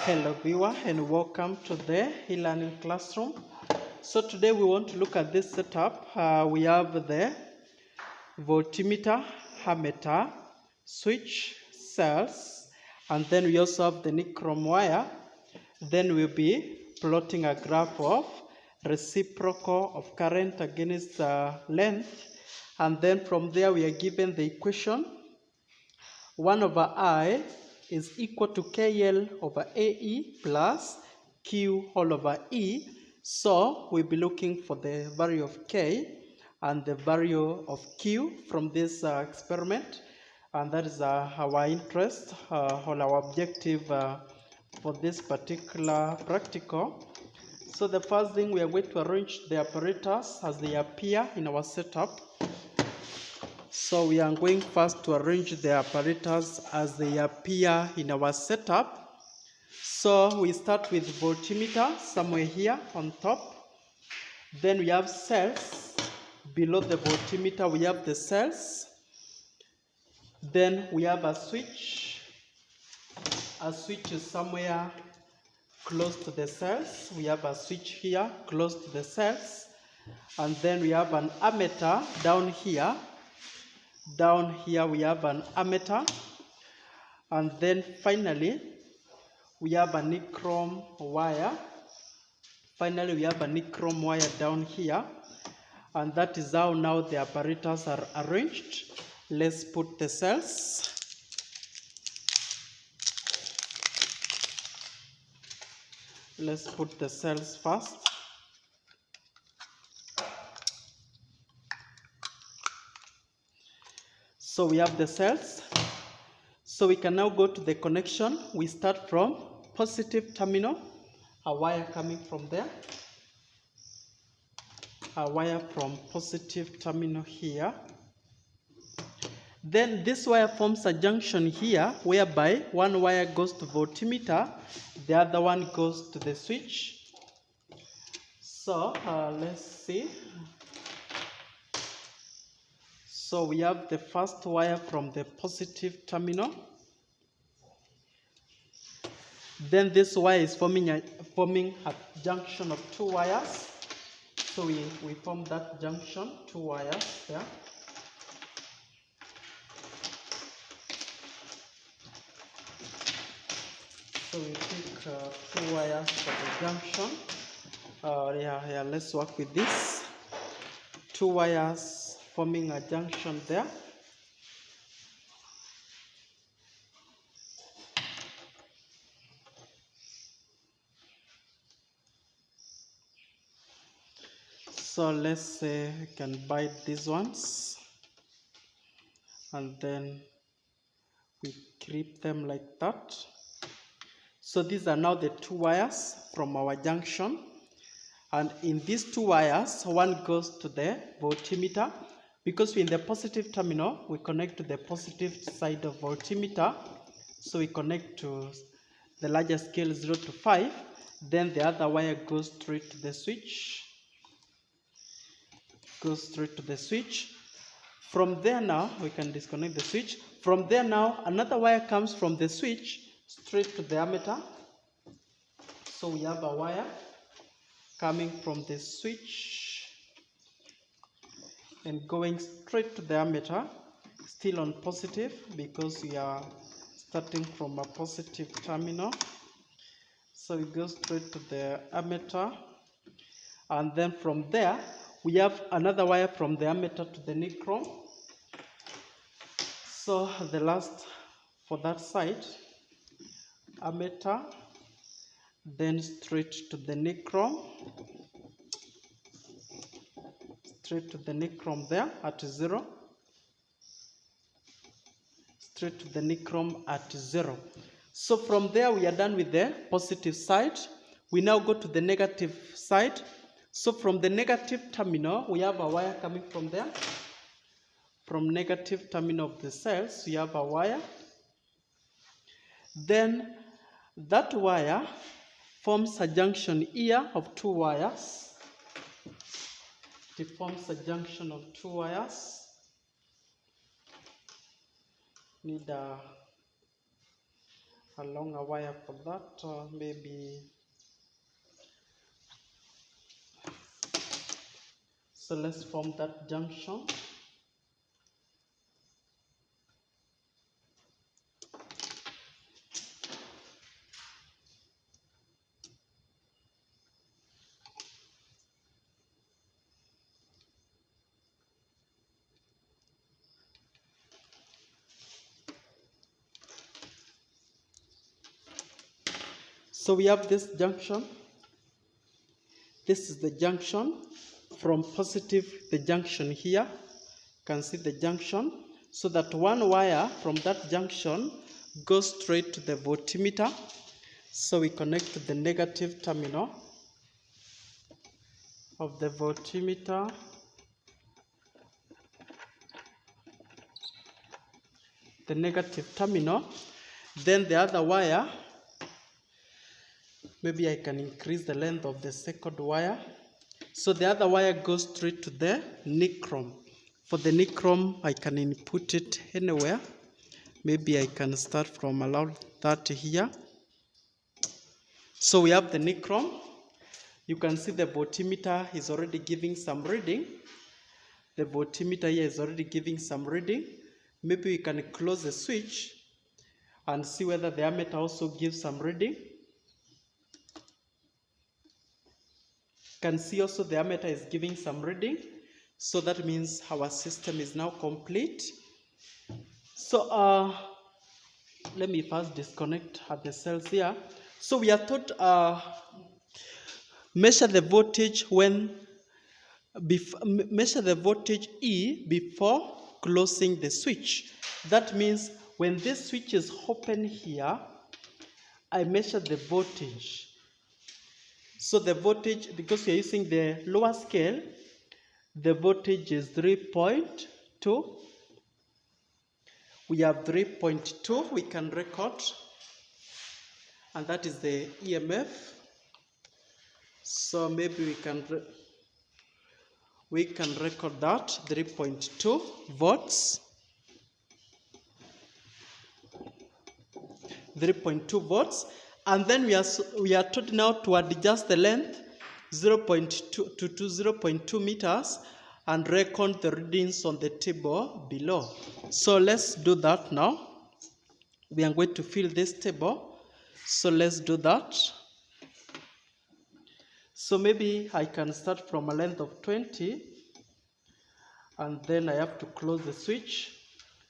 Hello viewer and welcome to the e-learning classroom. So today we want to look at this setup. We have the voltmeter, ammeter, switch, cells, and then we also have the nichrome wire. Then we'll be plotting a graph of reciprocal of current against length, and then from there we are given the equation 1 over I is equal to KL over AE plus Q all over E. So we'll be looking for the value of K and the value of Q from this experiment. And that is our interest or our objective for this particular practical. So the first thing, we are going to arrange the apparatus as they appear in our setup. So we are going first to arrange the apparatus as they appear in our setup. So we start with voltmeter somewhere here on top. Then we have cells. Below the voltmeter we have the cells. Then we have a switch. A switch is somewhere close to the cells. We have a switch here close to the cells. And then we have an ammeter down here. Down here we have an ammeter, and then finally we have a nichrome wire. Finally we have a nichrome wire down here, and that is how now the apparatus are arranged. Let's put the cells. Let's put the cells first. So we have the cells. So we can now go to the connection. We start from positive terminal, a wire coming from there. A wire from positive terminal here. Then this wire forms a junction here, whereby one wire goes to voltmeter, the other one goes to the switch. So let's see. So we have the first wire from the positive terminal. Then this wire is forming a junction of two wires. So we form that junction, two wires there. So we pick two wires for the junction. Let's work with this. Two wires forming a junction there. So let's say we can bite these ones, and then we clip them like that. So these are now the two wires from our junction, and in these two wires, one goes to the voltmeter. Because we're in the positive terminal, we connect to the positive side of voltmeter. So we connect to the larger scale 0 to 5. Then the other wire goes straight to the switch. Goes straight to the switch. From there now, we can disconnect the switch. From there now, another wire comes from the switch straight to the ammeter. So we have a wire coming from the switch and going straight to the ammeter, still on positive because we are starting from a positive terminal. So we go straight to the ammeter, and then from there we have another wire from the ammeter to the nichrome. So the last for that side, ammeter, then straight to the nichrome. Straight to the nichrome there at 0. Straight to the nichrome at 0. So from there we are done with the positive side. We now go to the negative side. So from the negative terminal, we have a wire coming from there. From negative terminal of the cells, we have a wire. Then that wire forms a junction here of two wires. It forms a junction of two wires. Need a a longer wire for that, maybe. So let's form that junction. So we have this junction. This is the junction. From positive, the junction here. You can see the junction. So that one wire from that junction goes straight to the voltmeter. So we connect to the negative terminal of the voltmeter. The negative terminal. Then the other wire, maybe I can increase the length of the second wire. So the other wire goes straight to the nichrome. For the nichrome, I can input it anywhere. Maybe I can start from around that here. So we have the nichrome. You can see the voltmeter is already giving some reading. The voltmeter here is already giving some reading. Maybe we can close the switch and see whether the ammeter also gives some reading. Can see also the ammeter is giving some reading. So that means our system is now complete. So let me first disconnect the cells here. So we are taught measure the voltage measure the voltage E before closing the switch. That means when this switch is open here, I measure the voltage. So the voltage, because we are using the lower scale, the voltage is 3.2. We have 3.2 we can record, and that is the EMF. So maybe we can record that 3.2 volts. 3.2 volts. And then we are taught now to adjust the length 0.2 to 0.2 meters and record the readings on the table below. So let's do that now. We are going to fill this table. So let's do that. So maybe I can start from a length of 20, and then I have to close the switch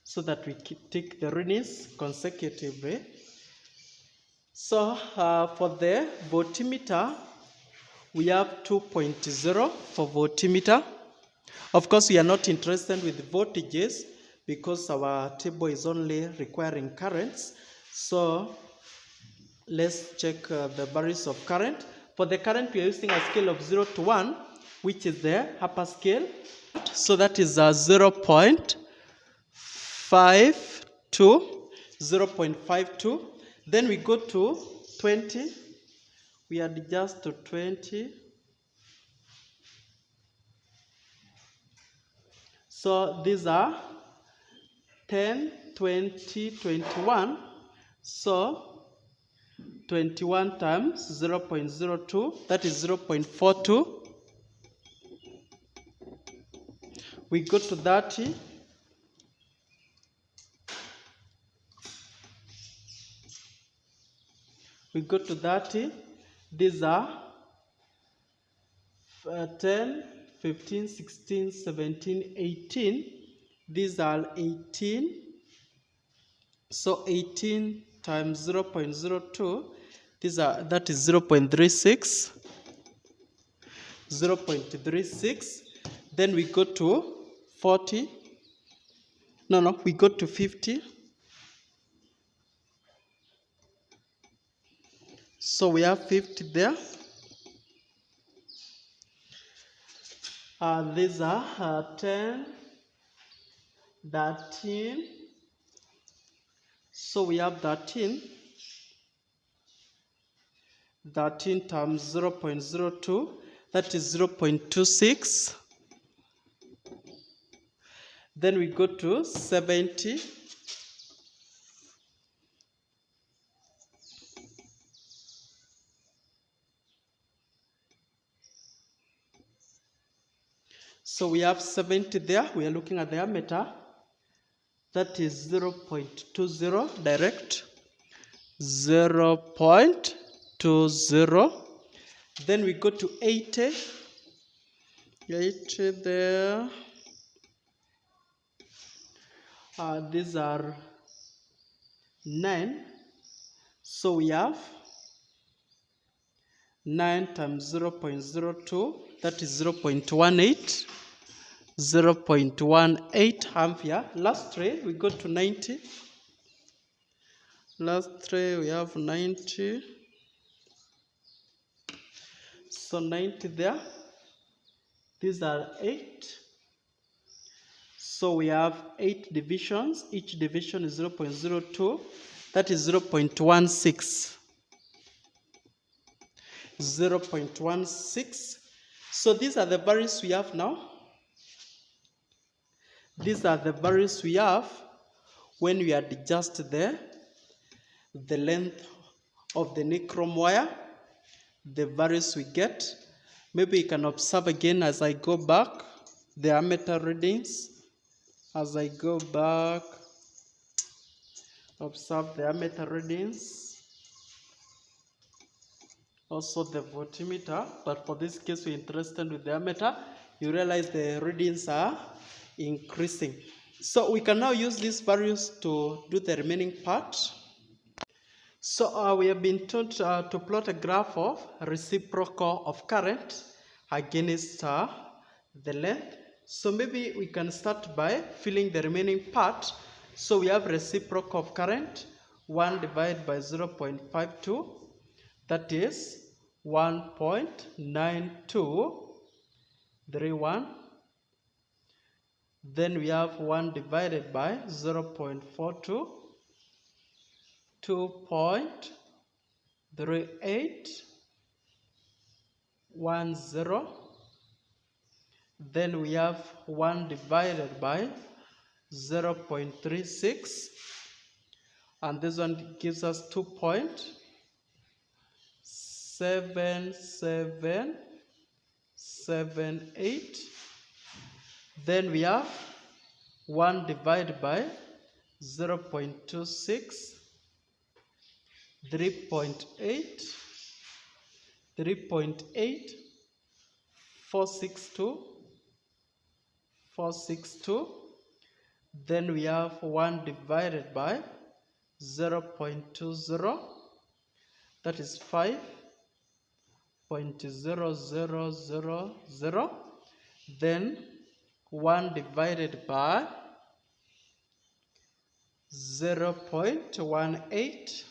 so that we take the readings consecutively. So for the voltmeter, we have 2.0 for voltmeter. Of course, we are not interested with voltages because our table is only requiring currents. So let's check the values of current. For the current, we are using a scale of 0 to 1, which is the upper scale. So that is 0.52, 0.52. Then we go to 20. We adjust to 20. So these are 10, 20, 21. So 21 times 0.02, that is 0.42. We go to 30. We go to 30. These are 10, 15, 16, 17, 18. These are 18. So 18 times 0.02, that is 0.36. 0.36. Then we go to 40. No, we go to 50. So we have 50 there. These are 10, 13. So we have 13. 13 times 0.02, that is 0.26. Then we go to 70. So we have 70 there. We are looking at the ammeter. That is 0.20 direct. 0.20. Then we go to 80. 80 there. These are 9. So we have 9 times 0.02, that is 0.18. 0.18 ampere. Last tray, we go to 90. Last tray, we have 90. So 90 there. These are 8. So we have 8 divisions. Each division is 0.02. That is 0.16. 0.16. So these are the values we have now. These are the values we have when we adjust the length of the nichrome wire, the values we get. Maybe you can observe again as I go back the ammeter readings. As I go back, observe the ammeter readings. Also the voltmeter, but for this case we're interested with the ammeter. You realize the readings are increasing. So we can now use these values to do the remaining part. So we have been taught to plot a graph of reciprocal of current against the length. So maybe we can start by filling the remaining part. So we have reciprocal of current, 1 divided by 0.52, that is 1.9231. Then we have 1 divided by 0.42, 2.3810. Then we have 1 divided by 0.36, and this one gives us 2.7778. Then we have 1 divided by 0.26, 3.8, 462. Then we have 1 divided by 0.20, that is 5.0000. Then 1 divided by 0.18,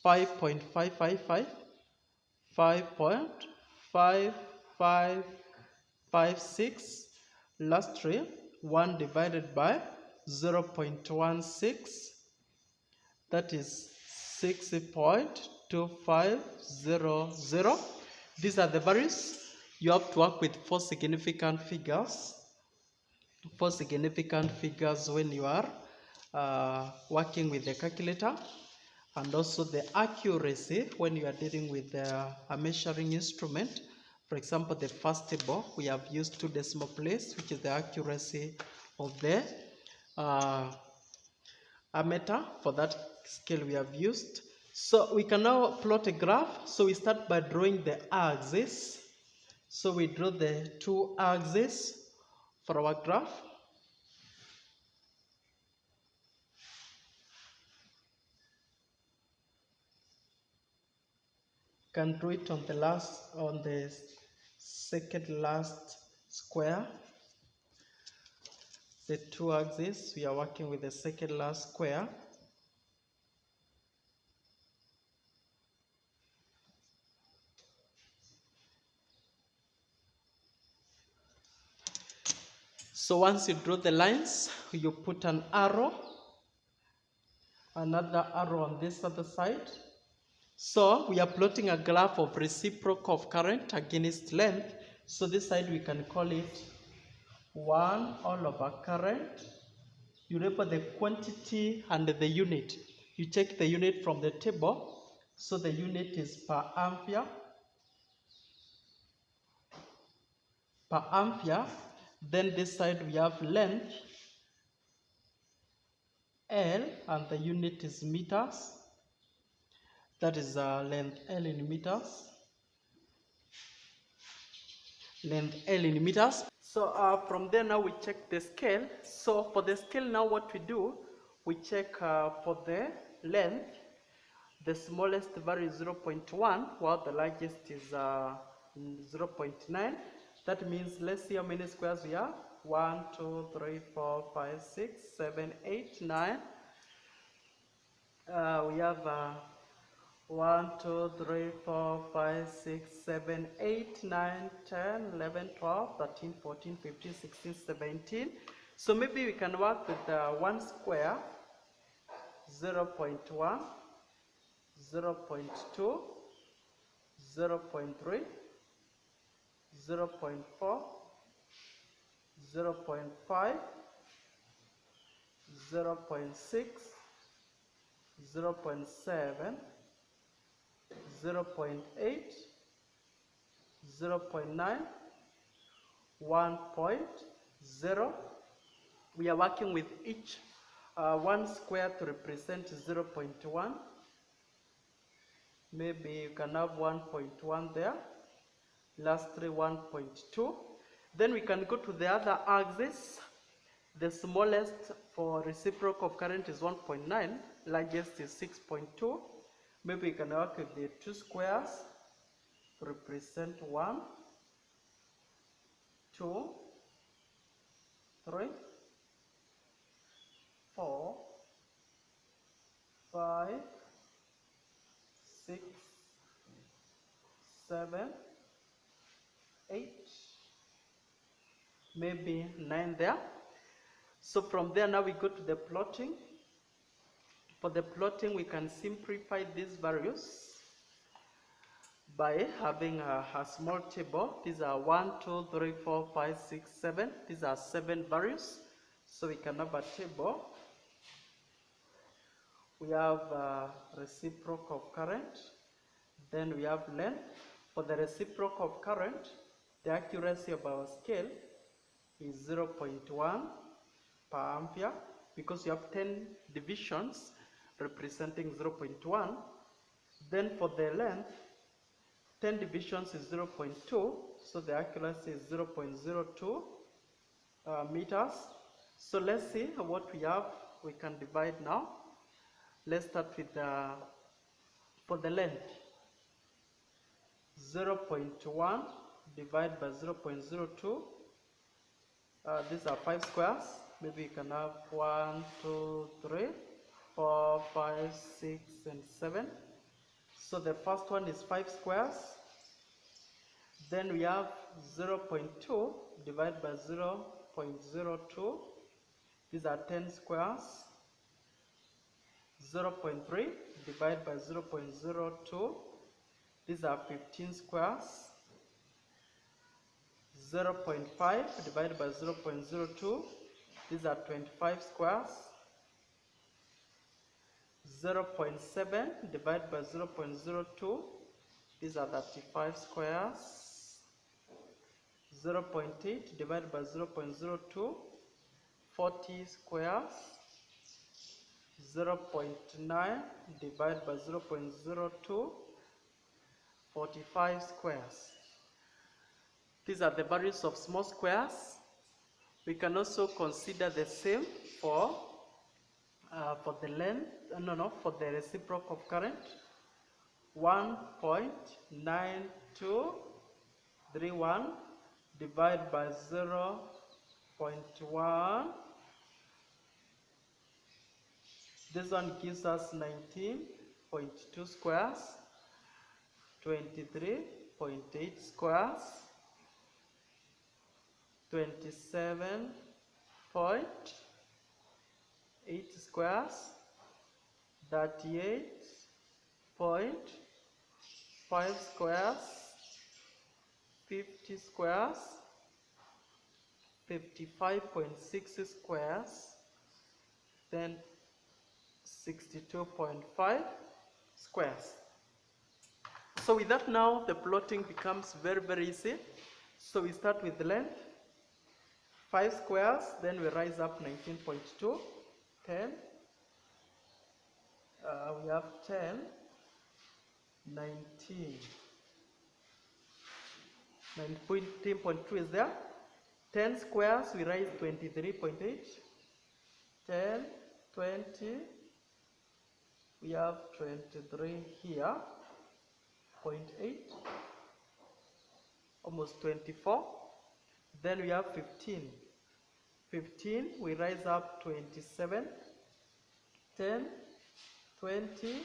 5.555, 5.5556. Last three, 1 divided by 0.16, that is 6.2500. These are the values. You have to work with 4 significant figures. 4 significant figures when you are working with the calculator, and also the accuracy when you are dealing with a measuring instrument. For example, the first table, we have used 2 decimal place, which is the accuracy of the ammeter. For that scale we have used. So we can now plot a graph. So we start by drawing the axis. So we draw the 2 axes for our graph. Can draw it on the second last square. The 2 axes, we are working with the second last square. So once you draw the lines, you put an arrow, another arrow on this other side. So we are plotting a graph of reciprocal of current against length. So this side we can call it 1 all over current. You remember the quantity and the unit. You take the unit from the table. So the unit is per ampere. per ampere. Then this side we have length L, and the unit is meters. That is length L in meters. Length L in meters. So from there now we check the scale. So for the scale now what we do, we check for the length. The smallest value is 0.1, while the largest is 0.9. That means let's see how many squares we have. 1, 2, 3, 4, 5, 6, 7, 8, 9. We have 1, 2, 3, 4, 5, 6, 7, 8, 9, 10, 11, 12, 13, 14, 15, 16, 17. So maybe we can work with 1 square, 0.1, 0.2, 0.3, 0.4, 0.5, 0.6, 0.7, 0.8, 0.9, 1.0. We are working with each 1 square to represent 0.1. Maybe you can have 1.1 there. Lastly, 1.2. Then we can go to the other axis. The smallest for reciprocal of current is 1.9. Largest is 6.2. Maybe you can work with the 2 squares to represent 1, 2, 3, 4, 5, 6, 7, 8, maybe 9 there. So from there now we go to the plotting. For the plotting we can simplify these values by having a small table. These are 1, 2, 3, 4, 5, 6, 7. These are 7 values. So we can have a table. We have reciprocal of current. Then we have length. For the reciprocal of current, the accuracy of our scale is 0.1 per ampere, because you have 10 divisions representing 0.1. Then for the length, 10 divisions is 0.2, so the accuracy is 0.02 meters. So let's see what we have. We can divide now. Let's start with for the length. 0.1 divided by 0.02. These are 5 squares. Maybe you can have 1, 2, 3, 4, 5, 6, and 7. So the first one is 5 squares. Then we have 0.2 divided by 0.02. These are 10 squares. 0.3 divided by 0.02. These are 15 squares. 0.5 divided by 0.02. These are 25 squares. 0.7 divided by 0.02. These are 35 squares. 0.8 divided by 0.02. 40 squares. 0.9 divided by 0.02. 45 squares. These are the values of small squares. We can also consider the same for the length, for the reciprocal of current. 1.9231 divided by 0.1. This one gives us 19.2 squares, 23.8 squares, 27.8 squares, 38.5 squares, 50 squares, 55.6 squares, then 62.5 squares. So with that now, the plotting becomes very, very easy. So we start with the length, 5 squares, then we rise up 19.2, 10, we have 10, 19, 19.2 is there, 10 squares, we rise 23.8, 10, 20, we have 23 here, 0.8, almost 24, then we have 15, 15, we rise up 27, 10, 20,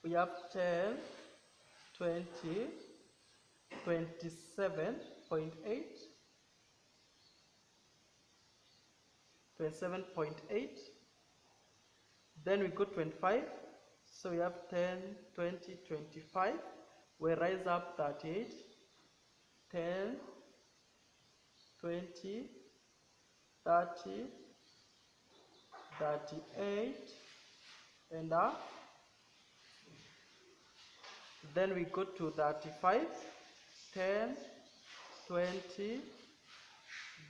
we have 10, 20, 27.8, 27.8, then we go 25, so we have 10, 20, 25, we rise up 38, 10, 20, 30, 38, and up. Then we go to 35, 10, 20,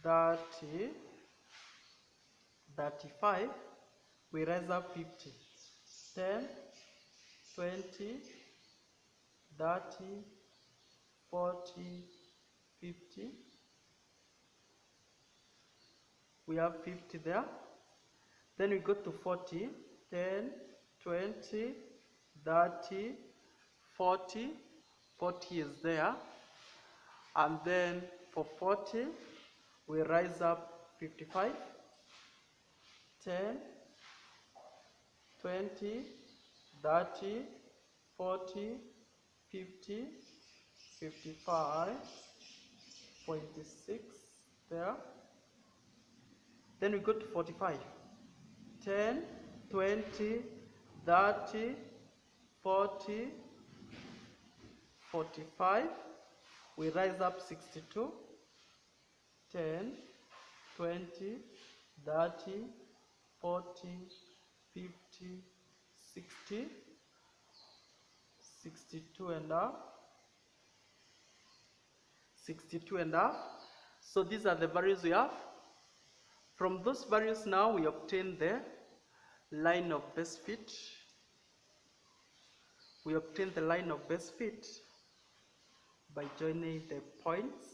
30, 35, we rise up 50, 10, 20, 30, 40, 50, we have 50 there. Then we go to 40, 10, 20, 30, 40, 40 is there, and then for 40 we rise up 55, 10, 20, 30, 40, 50, 55.6 there. Then we go to 45, 10, 20, 30, 40, 45, we rise up 62, 10, 20, 30, 40, 50, 60, 62 and up, 62 and up. So these are the values we have. From those values now we obtain the line of best fit. We obtain the line of best fit by joining the points.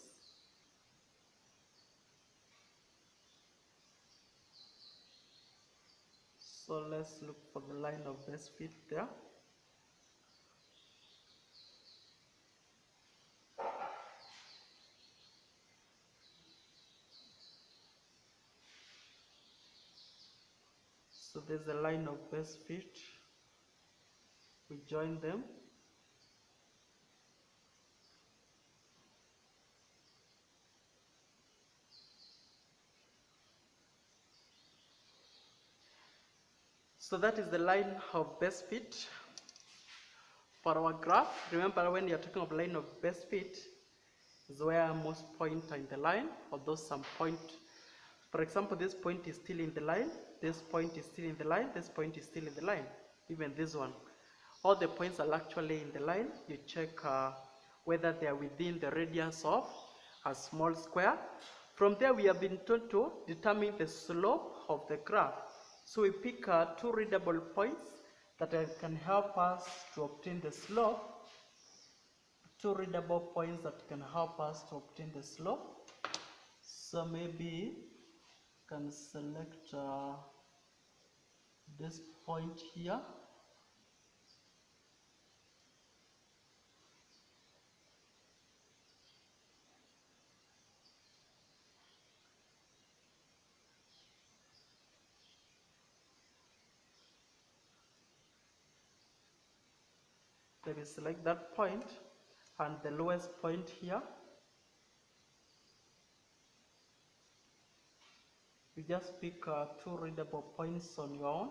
So let's look for the line of best fit there. So there's a line of best fit. We join them. So that is the line of best fit for our graph. Remember, when you're talking of line of best fit, is where most points are in the line, although some point, for example, this point is still in the line, this point is still in the line, this point is still in the line, even this one. All the points are actually in the line. You check whether they are within the radius of a small square. From there, we have been told to determine the slope of the graph. So we pick 2 readable points that can help us to obtain the slope. 2 readable points that can help us to obtain the slope. So maybe can select this point here. Maybe select that point and the lowest point here. You just pick 2 readable points on your own.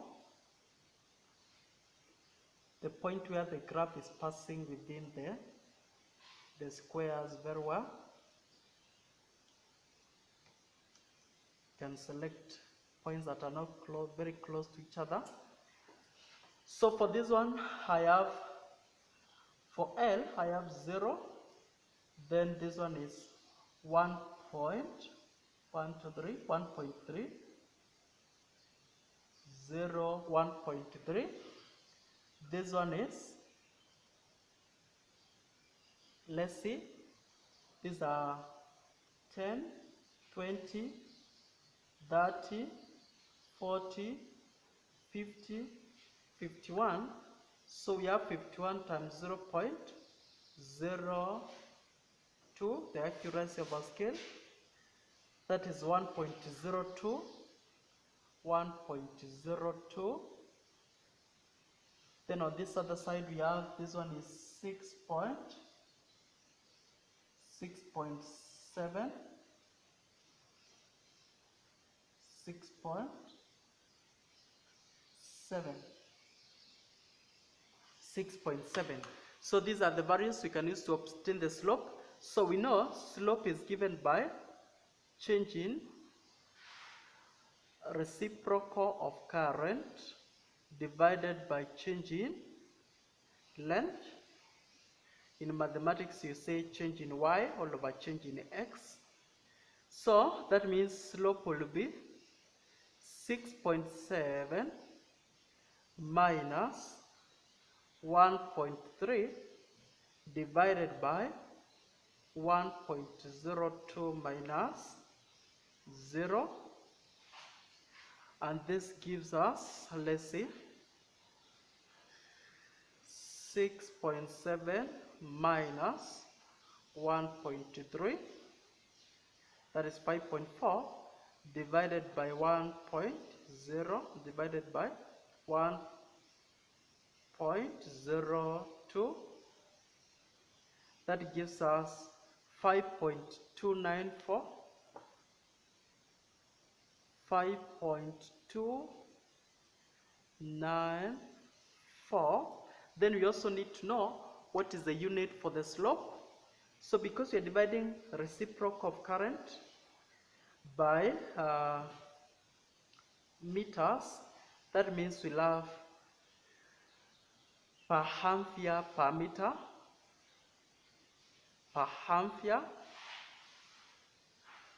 The point where the graph is passing within the squares very well. You can select points that are not very close to each other. So for this one, I have, for L, I have 0, Then this one is 1.123, 1.3, 0, 1.3. This one is, let's see, these are 10, 20, 30, 40, 50, 51. So we have 51 times 0.02, the accuracy of our scale. That is 1.02, 1.02. Then on this other side we have, this one is 6.7, 6.7, 6.7. So these are the values we can use to obtain the slope. So we know slope is given by change in reciprocal of current divided by change in length. In mathematics you say change in y all over change in x. So that means slope will be 6.7 minus 1.3 divided by 1.02 minus 0, and this gives us, let's see, 6.7 minus 1.3, that is 5.4, divided by 1.0 divided by 1.02, that gives us 5.294, 5.294. Then we also need to know what is the unit for the slope. So because we are dividing reciprocal of current by meters, that means we'll have per ampere per meter, per ampere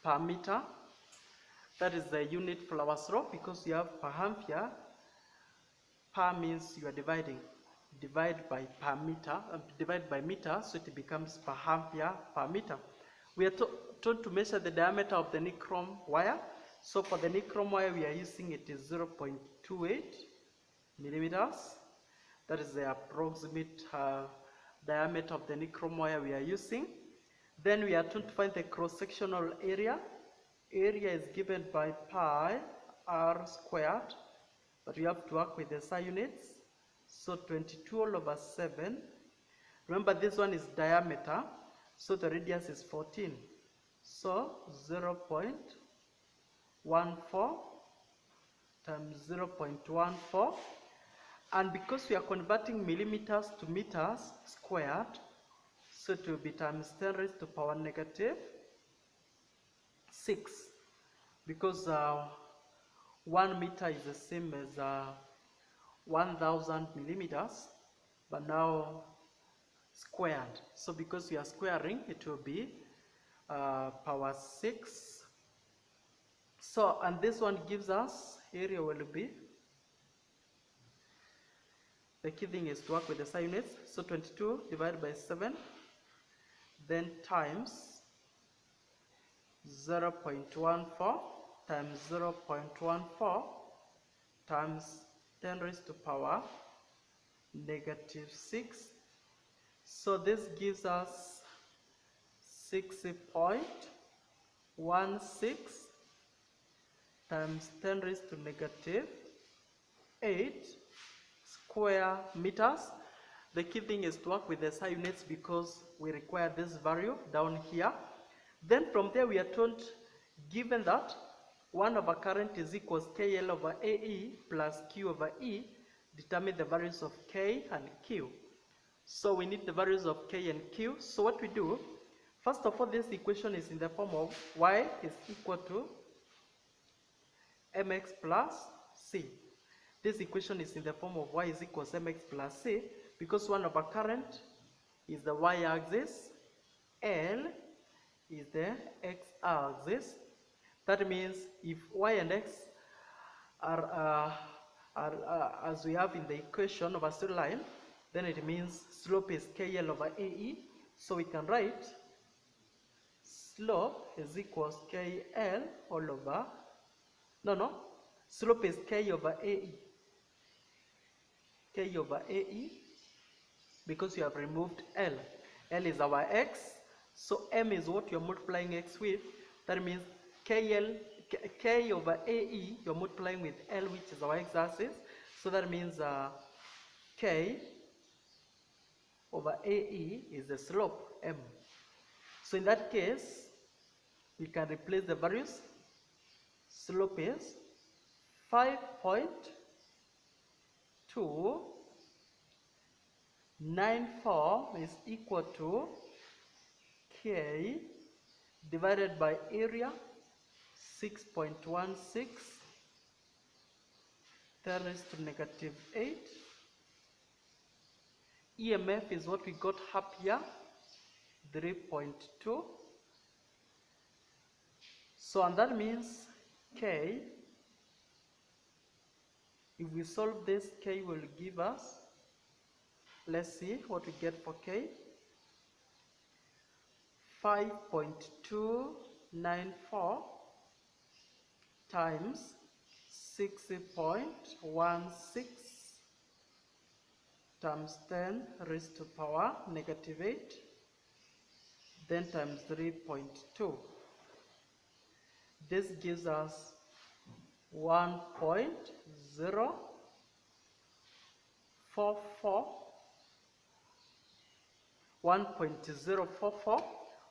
per meter. That is the unit for our slope, because you have per ampere. Per means you are dividing. Divide by per meter, divide by meter, so it becomes per ampere per meter. We are told to measure the diameter of the nichrome wire. So for the nichrome wire we are using, it is 0.28 millimeters. That is the approximate diameter of the nichrome wire we are using. Then we are told to find the cross-sectional area. Area is given by pi r squared, but we have to work with the SI units. So 22 all over 7. Remember this one is diameter, so the radius is 14. So 0.14 times 0.14. And because we are converting millimeters to meters squared, so it will be times 10 raised to power negative 6. Because 1 meter is the same as 1000 millimeters, but now squared. So because we are squaring, it will be power 6. So, and this one gives us, area will be, the key thing is to work with the SI units. So 22 divided by 7, then times 0.14 times 0.14 times 10 raised to power negative 6. So this gives us 60.16 times 10 raised to negative 8 square meters. The key thing is to work with the SI units because we require this value down here. Then from there we are told, given that 1 over current is equals KL over AE plus Q over E, determine the values of K and Q. So we need the values of K and Q. So what we do, first of all, this equation is in the form of Y is equal to mx plus c. This equation is in the form of y is equals mx plus c because 1 over current is the y-axis, L is the x-axis. That means if y and x are as we have in the equation of a straight line, then it means slope is KL over AE. So we can write slope is equals KL all over, slope is K over AE. K over AE, because you have removed L. L is our x, so M is what you're multiplying x with. That means K over AE, you're multiplying with L, which is our x-axis. So that means K over AE is the slope, M. So in that case, we can replace the values. Slope is 5.294 is equal to K divided by area, 6.16, 10 raised to negative 8. EMF is what we got up here, 3.2. So, and that means K, if we solve this, K will give us, let's see what we get for K, 5.294 times 6.16 times 10 raised to power negative 8, then times 3.2. This gives us 1.044.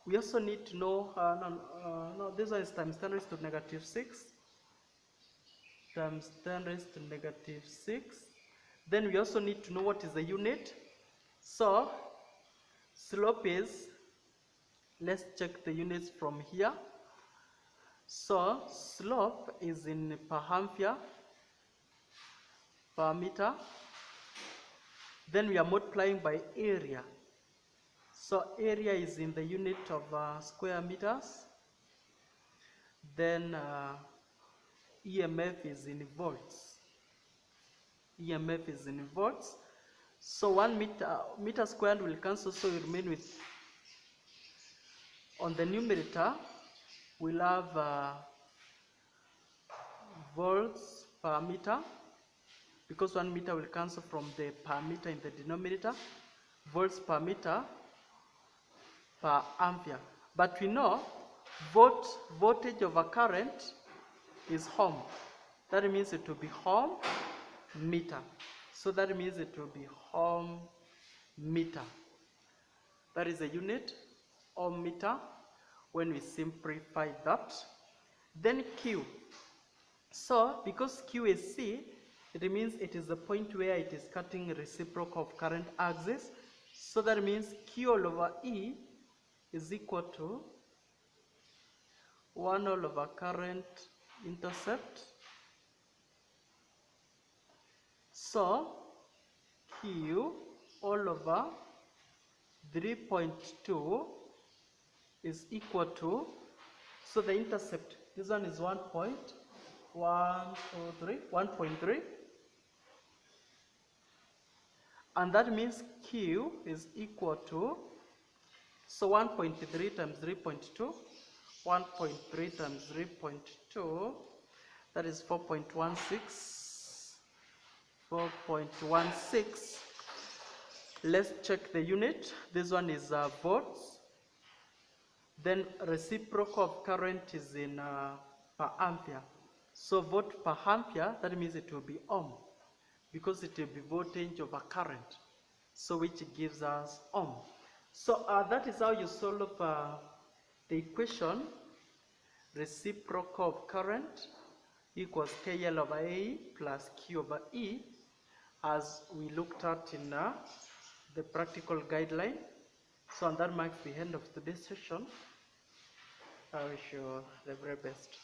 We also need to know, this one is times 10 raised to negative 6, times 10 raised to negative 6. Then we also need to know what is the unit. So, slope is, let's check the units from here. So, slope is in per ampere per meter. Then we are multiplying by area. So, area is in the unit of square meters. Then EMF is in volts. EMF is in volts. So 1 meter squared will cancel, so we remain with, on the numerator, we'll have volts per meter, because 1 meter will cancel from the per meter in the denominator, volts per meter per ampere. But we know voltage over current is ohm. That means it will be ohm meter. So that means it will be ohm meter. That is a unit, ohm meter, when we simplify that. Then Q. So because Q is C, it means it is the point where it is cutting reciprocal of current axis. So that means Q all over E is equal to 1 all over current intercept. So Q all over 3.2 is equal to, so the intercept, this one is 1.3, and that means Q is equal to, so 1.3 times 3.2, 1.3 times 3.2, that is 4.16, 4.16. Let's check the unit. This one is volts. Then reciprocal of current is in per ampere. So volt per ampere, that means it will be ohm, because it will be voltage over current, so which gives us ohm. So that is how you solve the equation reciprocal of current equals KL over A plus Q over E, as we looked at in the practical guideline. So, and that marks the end of today's session. I wish you the very best.